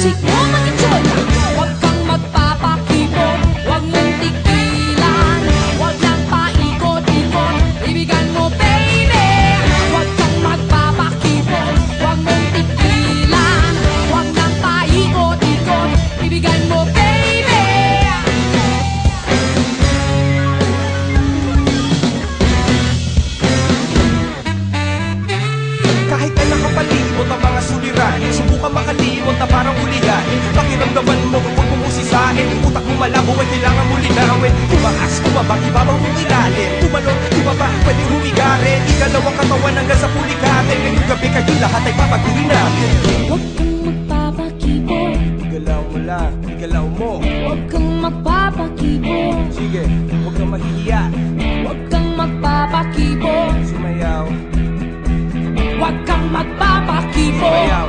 music mo mag-enjoy ka. Huwag kang magpapakipot, huwag mong tigilan, huwag nang paikot-ikot, ibigan mo baby. Huwag kang magpapakipot, huwag mong tigilan, huwag nang paikot-ikot, ibigan mo baby. Kahit na nakapalibot ang mga suliranin, subukan makalimot na parang uliganin. Pakiramdaman mo, huwag mong usisahin. Utak mo malabo ay kailangan mo linawin. Tumaas, tumaba, ibabaw mong ilalim. Tumalon, tumaba, pwede humiga rin. Ikalawang katawan hanggang sa pulikatin. Ngayong gabi kayo lahat ay papatuloy namin. Huwag kang magpapakipot, Igalaw mo lang, igalaw mo. huwag kang magpapakipot, Sige, huwag kang mahihiya. huwag kang magpapakipot, Sumayaw, huwag kang magpapakipot. sumayaw.